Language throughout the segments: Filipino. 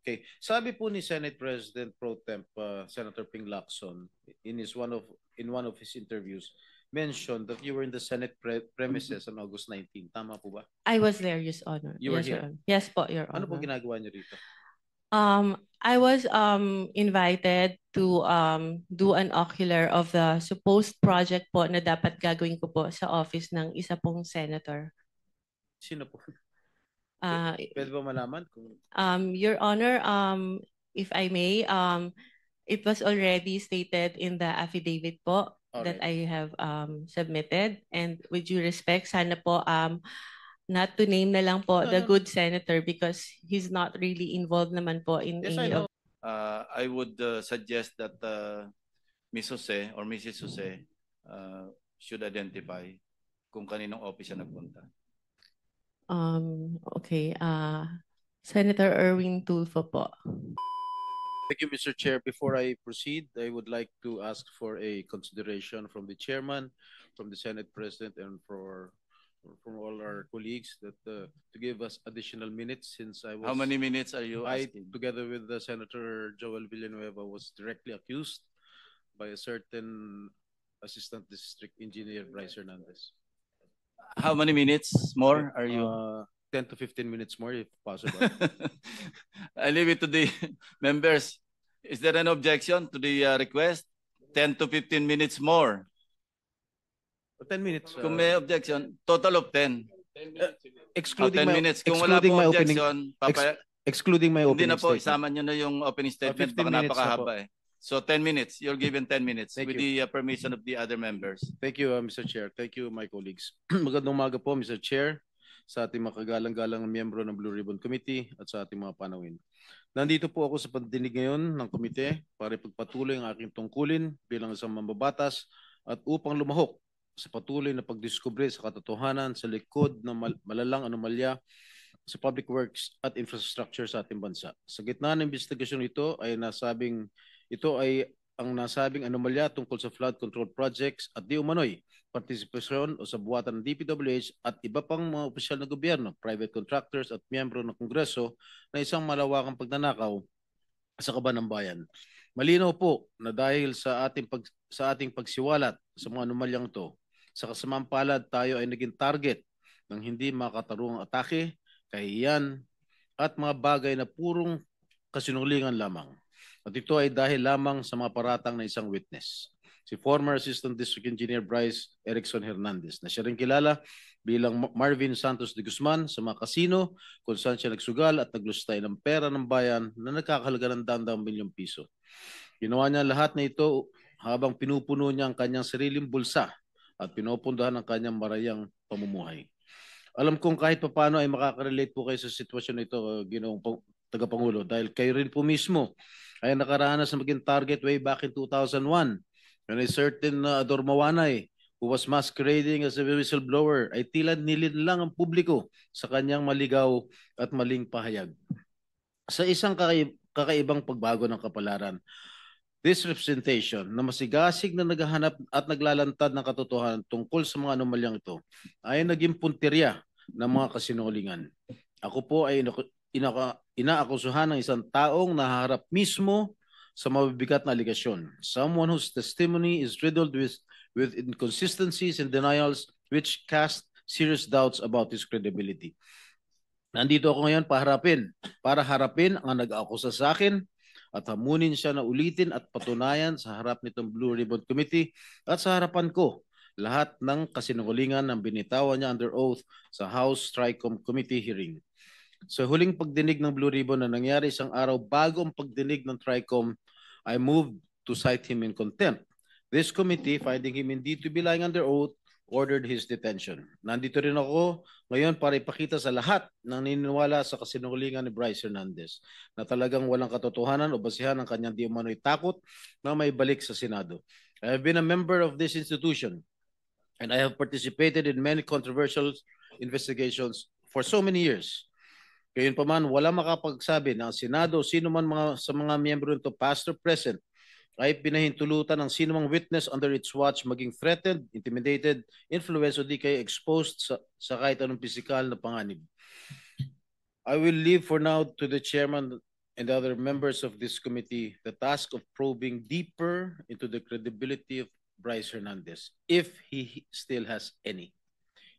Okay. Sabi po ni Senate President Pro Temp Senator Ping Lacson in one of his interviews mentioned that you were in the Senate premises on August 19. Tama po ba? I was there, Your Honor. You were Yes, Your here? Honor. Yes po, Your Ano po Honor. ginagawa niyo rito? I was invited to do an ocular of the supposed project po na dapat gagawin ko po sa office ng isa pong senator. Sino po? Uh, Pwede ba malaman kung Your Honor, if I may, it was already stated in the affidavit po that I have submitted, and with due respect, sana po not to name na lang po the good senator because he's not really involved naman po in Yes, any I know. of. I would suggest that Ms. Jose or Mrs. Jose should identify kung kaninong office siya nagpunta. Okay, Senator Erwin Tulfo po. Thank you, Mr. Chair. Before I proceed, I would like to ask for a consideration from the chairman, from the Senate President, and from all our colleagues that to give us additional minutes since I was. How many minutes are you asking? Together with Senator Joel Villanueva, was directly accused by a certain Assistant District Engineer Bryce Hernandez. How many minutes more are you? 10 to 15 minutes more if possible. I leave it to the members. Is there an objection to the request? 10 to 15 minutes more. 10 minutes. Kung may objection, total of 10. Excluding 10 my, minutes. Kung excluding wala my po opening, objection, excluding my hindi opening na po, statement. isama nyo na yung opening statement. 15 Baka minutes napakahaba eh. So 10 minutes. You're given 10 minutes Thank with you. the permission of the other members. Thank you, Mr. Chair. Thank you, my colleagues. Magandang umaga po, Mr. Chair, sa ating mga kagalang-galang miyembro ng Blue Ribbon Committee at sa ating mga panawin. Nandito po ako sa pagdinig ngayon ng komite para ipagpatuloy ang aking tungkulin bilang isang mambabatas at upang lumahok sa patuloy na pagdiskubre sa katotohanan sa likod ng malalang anomalya sa public works at infrastructure sa ating bansa. Sa gitna ng investigasyon ito ay ang nasabing anomalya tungkol sa flood control projects at di umano'y partisipasyon o sa buwatan ng DPWH at iba pang mga opisyal na gobyerno, private contractors at miyembro ng Kongreso na isang malawakang pagnanakaw sa kaban ng bayan. Malinaw po na dahil sa ating pagsiwalat sa mga anomalyang ito, sa kasamang palad tayo ay naging target ng hindi makatarungang atake, kahihiyan at mga bagay na purong kasinungalingan lamang. At ito ay dahil lamang sa mga paratang na isang witness, si former Assistant District Engineer Bryce Erickson Hernandez, na siya rin kilala bilang Marvin Santos de Guzman sa mga kasino kung saan siya nagsugal at naglustay ng pera ng bayan na nagkakahalaga ng daang milyong piso. Ginawa niya lahat na ito habang pinupuno niya ang kanyang sariling bulsa at pinupundahan ang kanyang marayang pamumuhay. Alam kong kahit paano ay makaka-relate po kayo sa sitwasyon nito, Ginoong Tagapangulo, dahil kayo rin po mismo ay nakaranas na maging target way back in 2001 when a certain Ador Mawanay who was masquerading as a whistleblower ay tila nilin lang ang publiko sa kanyang maligaw at maling pahayag. Sa isang kakaibang pagbago ng kapalaran, this representation na masigasig na naghahanap at naglalantad ng katotohanan tungkol sa mga anomalyang ito ay naging puntirya ng mga kasinungalingan. Ako po ay inaakusuhan ng isang taong nahaharap mismo sa mabibigat na aligasyon. Someone whose testimony is riddled with inconsistencies and denials which cast serious doubts about his credibility. Nandito ako ngayon para harapin ang nag-aakusa sa akin at hamunin siya na ulitin at patunayan sa harap nitong Blue Ribbon Committee at sa harapan ko lahat ng kasinungalingan ng binitawan niya under oath sa House Tricom Committee hearing. Sa huling pagdinig ng Blue Ribbon na nangyari isang araw bago ang pagdinig ng Tricom, I moved to cite him in contempt. This committee, finding him indeed to be lying under oath, ordered his detention. Nandito rin ako ngayon para ipakita sa lahat ng naniniwala sa kasinungalingan ni Bryce Hernandez na talagang walang katotohanan o basihan ang kanyang di umano'y takot na may balik sa Senado. I have been a member of this institution and I have participated in many controversial investigations for so many years. Gayunpaman, wala makapagsabi na ang Senado, sino man sa mga miyembro nito, past or present, ay pinahintulutan ng sino mang witness under its watch maging threatened, intimidated, influenced o di kaya exposed sa kahit anong pisikal na panganib. I will leave for now to the chairman and other members of this committee the task of probing deeper into the credibility of Bryce Hernandez, if he still has any.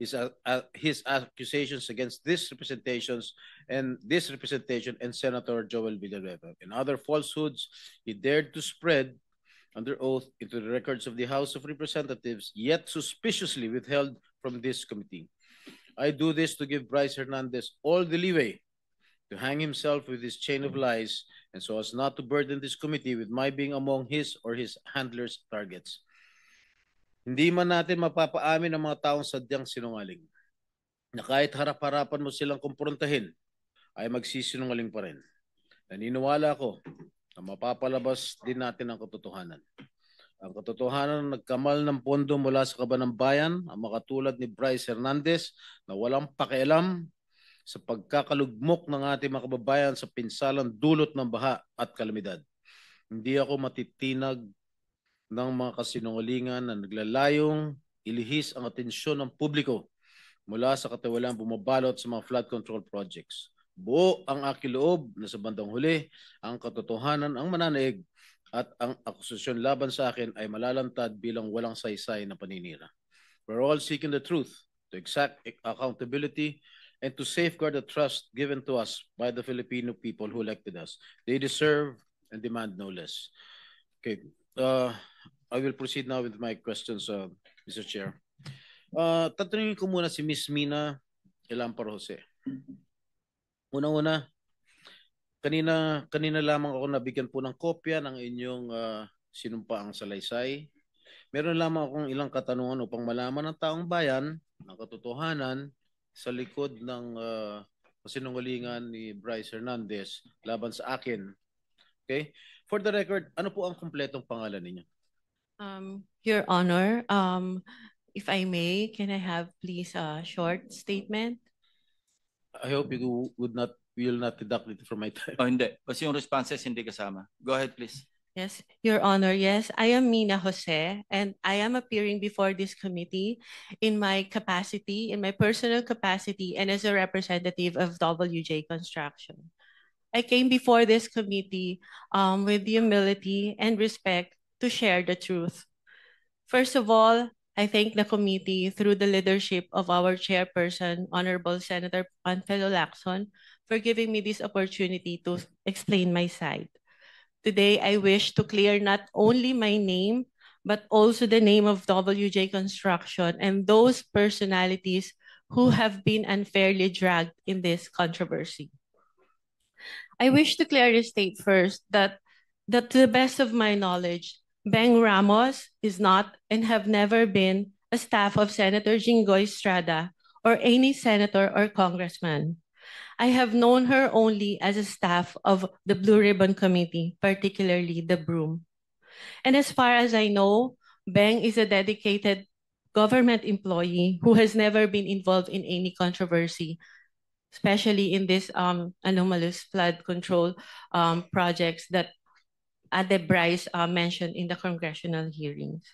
His accusations against this representation and Senator Joel Villanueva and other falsehoods he dared to spread under oath into the records of the House of Representatives, yet suspiciously withheld from this committee. I do this to give Bryce Hernandez all the leeway to hang himself with his chain of lies, and so as not to burden this committee with my being among his or his handlers' targets. Hindi man natin mapapaamin ang mga taong sadyang sinungaling, na kahit harap-harapan mo silang kumprontahin, ay magsisinungaling pa rin. Naniniwala ako na mapapalabas din natin ang katotohanan. Ang katotohanan nagkamal ng pondo mula sa kaban ng bayan, ang makatulad ni Bryce Hernandez na walang pakialam sa pagkakalugmok ng ating mga kababayan sa pinsalang dulot ng baha at kalamidad. Hindi ako matitinag ng mga kasinungalingan na naglalayong ilihis ang atensyon ng publiko mula sa katiwalaan bumabalot sa mga flood control projects. Buo ang aking loob na sa bandang huli, ang katotohanan ang mananaig at ang akusasyon laban sa akin ay malalantad bilang walang saysay na paninira. We're all seeking the truth, to exact accountability, and to safeguard the trust given to us by the Filipino people who elected us. They deserve and demand no less. Okay, I will proceed now with my questions, Mr. Chair. Tatanungin ko muna si Ms. Mina Elampar Jose. Unang-una, kanina lamang ako nabigyan po ng kopya ng inyong sinumpaang salaysay. Meron lamang akong ilang katanungan upang malaman ng taong bayan ang katotohanan sa likod ng kasinungalingan ni Bryce Hernandez laban sa akin. Okay? For the record, ano po ang kumpletong pangalan ninyo? Your Honor, if I may, can I have please a short statement? I hope you will not deduct it from my time. Oh, hindi. Kasi yung responses hindi kasama. Go ahead, please. Yes, Your Honor. Yes, I am Mina Jose, and I am appearing before this committee in my capacity, in my personal capacity, and as a representative of WJ Construction. I came before this committee with the humility and respect to share the truth. First of all, I thank the committee through the leadership of our chairperson, Honorable Senator Panfilo Lacson, for giving me this opportunity to explain my side. Today, I wish to clear not only my name, but also the name of WJ Construction and those personalities who have been unfairly dragged in this controversy. I wish to clearly state first that to the best of my knowledge, Beng Ramos is not and have never been a staff of Senator Jinggoy Estrada or any senator or congressman. I have known her only as a staff of the Blue Ribbon Committee, particularly the Broom. And as far as I know, Beng is a dedicated government employee who has never been involved in any controversy, especially in this anomalous flood control projects that Ade Bryce mentioned in the congressional hearings.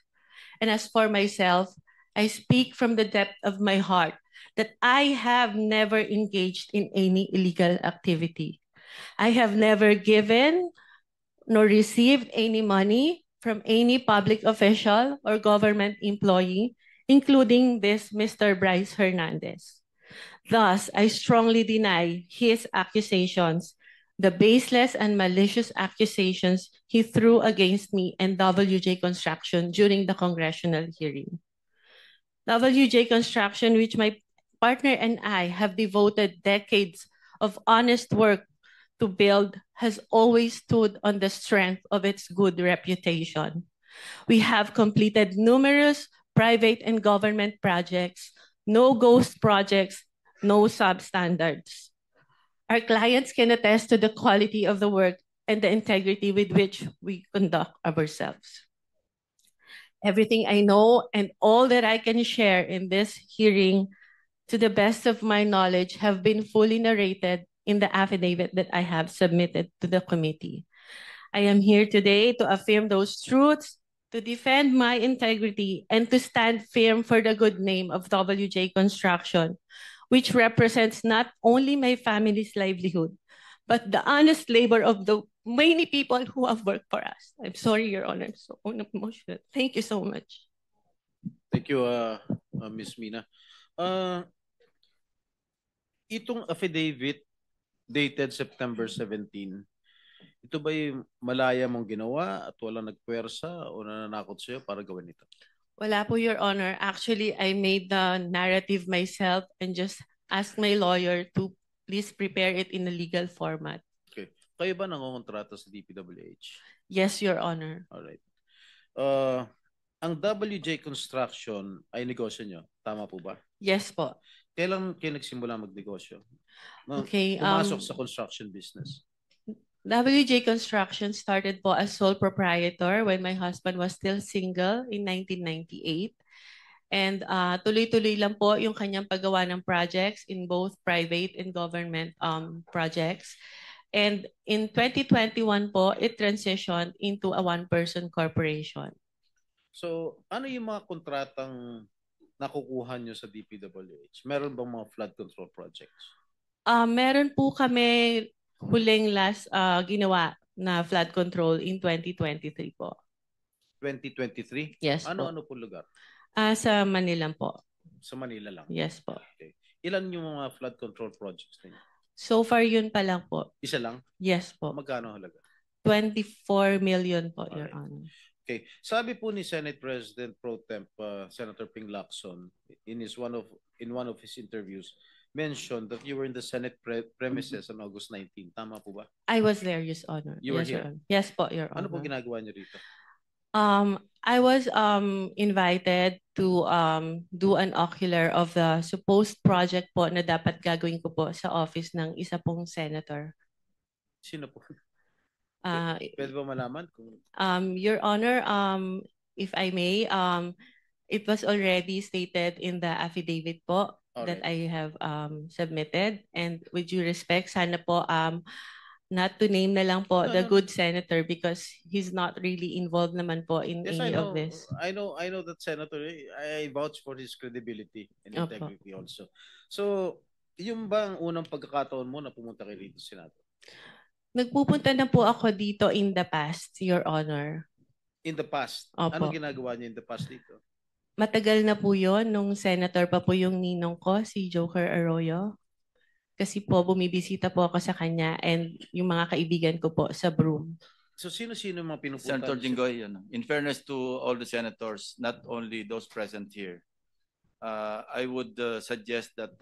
And as for myself, I speak from the depth of my heart that I have never engaged in any illegal activity. I have never given nor received any money from any public official or government employee, including this Mr. Bryce Hernandez. Thus, I strongly deny his accusations, the baseless and malicious accusations he threw against me and WJ Construction during the congressional hearing. WJ Construction, which my partner and I have devoted decades of honest work to build, has always stood on the strength of its good reputation. We have completed numerous private and government projects, no ghost projects, no substandards. Our clients can attest to the quality of the work and the integrity with which we conduct ourselves. Everything I know and all that I can share in this hearing, to the best of my knowledge, have been fully narrated in the affidavit that I have submitted to the committee. I am here today to affirm those truths, to defend my integrity, and to stand firm for the good name of WJ Construction, which represents not only my family's livelihood, but the honest labor of the many people who have worked for us. I'm sorry, Your Honor. I'm so emotional. Thank you so much. Thank you, Ms. Mina. Itong affidavit dated September 17, ito ba'y malaya mong ginawa at walang nagpwersa o nananakot sa'yo para gawin ito? Wala po, Your Honor. Actually, I made the narrative myself and just asked my lawyer to please prepare it in a legal format. Okay. Kayo ba nangongontrata sa DPWH? Yes, Your Honor. Alright. Ang WJ Construction ay negosyo nyo. Tama po ba? Yes po. Kailan kayo nagsimula magnegosyo? Okay, Pumasok sa construction business. WJ Construction started po as sole proprietor when my husband was still single in 1998. And tuloy-tuloy lang po yung kanyang paggawa ng projects in both private and government projects. And in 2021 po, it transitioned into a one-person corporation. So, ano yung mga kontratang nakukuha nyo sa DPWH? Meron bang mga flood control projects? Meron po kami huling last ginawa na flood control in 2023 po. 2023? Yes po. Ano po lugar? Sa Manila po. Sa Manila lang? Yes po. Okay. Ilan yung mga flood control projects ninyo? So far yun pa lang po. Isa lang? Yes po. Magkano halaga? 24 million po, Your Alright. Honor. Okay. Sabi po ni Senate President Pro Temp Senator Ping Lacson in one of his interviews mentioned that you were in the Senate premises on August 19. Tama po ba? I was there, Your Honor. You were Yes, here? Your Honor. Yes po, Your Ano po Honor. ginagawa niyo rito? I was invited to do an ocular of the supposed project po na dapat gagawin ko po sa office ng isa pong senator. Sino po? Uh, Pwede ba malaman kung Your Honor, if I may, it was already stated in the affidavit po that I have submitted, and with due respect, sana po not to name na lang po No, the no. good senator because he's not really involved naman po in Yes, any I know. of this. I know that Senator. I vouch for his credibility and Opo. integrity also. So, yung ba ang unang pagkakataon mo na pumunta kay rito, Senator? Nagpupunta na po ako dito in the past, Your Honor. In the past, Opo. anong ginagawa niya in the past dito? Matagal na po yun, nung senator pa po yung ninong ko, si Joker Arroyo. Kasi po, bumibisita po ako sa kanya and yung mga kaibigan ko po sa Broome. So, sino-sino yung mga pinupunta? Senator Jinggoy, in fairness to all the senators, not only those present here, I would suggest that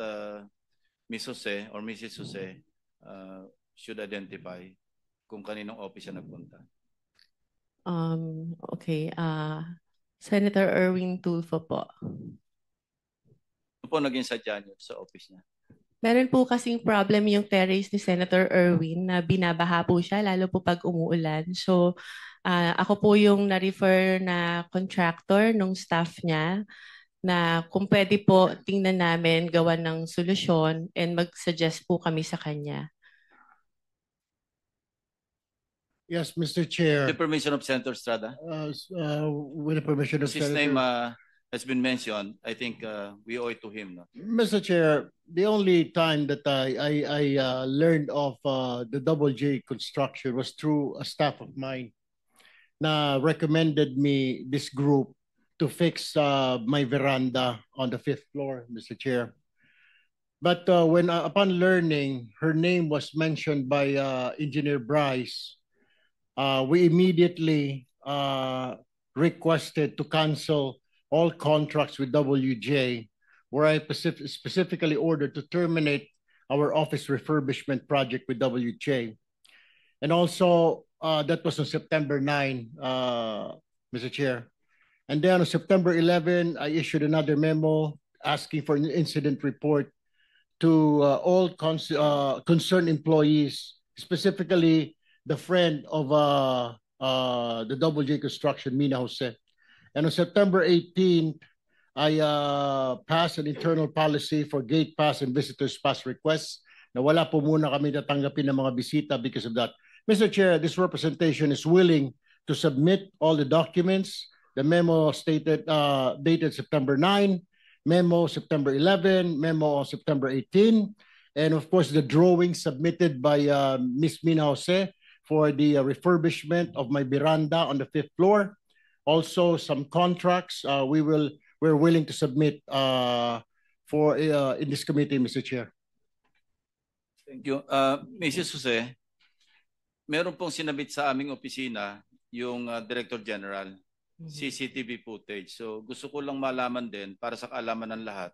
Ms. Jose or Mrs. Jose should identify kung kaninong office siya nagpunta. Okay. Senator Erwin Tulfo po. Ano po naging sadya niyo sa office niya? Meron po kasing problem yung terrace ni Senator Erwin na binabaha po siya, lalo po pag umuulan. So, ako po yung na-refer na contractor nung staff niya na kung pwede po tingnan namin gawa ng solusyon and mag-suggest po kami sa kanya. Yes, Mr. Chair. With the permission of Senator Estrada. With the permission of His Senator. name has been mentioned. I think we owe it to him. No? Mr. Chair, the only time that I learned of the Double J construction was through a staff of mine na recommended me this group to fix my veranda on the 5th floor, Mr. Chair. But when upon learning her name was mentioned by Engineer Bryce, we immediately requested to cancel all contracts with WJ, where I specifically ordered to terminate our office refurbishment project with WJ. And also, that was on September 9, Mr. Chair. And then on September 11, I issued another memo asking for an incident report to all concerned employees, specifically the friend of the Double J Construction, Mina Jose. And on September 18th, I passed an internal policy for gate pass and visitors pass requests na wala po muna kami tatanggapin ng mga bisita because of that. Mr. Chair, this representation is willing to submit all the documents. The memo stated dated September 9, memo September 11, memo on September 18. And of course, the drawing submitted by Ms. Mina Jose for the refurbishment of my veranda on the 5th floor. Also, some contracts we're willing to submit for in this committee, Mr. Chair. Thank you. Mrs. Jose, meron pong sinabit sa aming opisina yung Director General, CCTV footage. So gusto ko lang malaman din para sa kaalaman ng lahat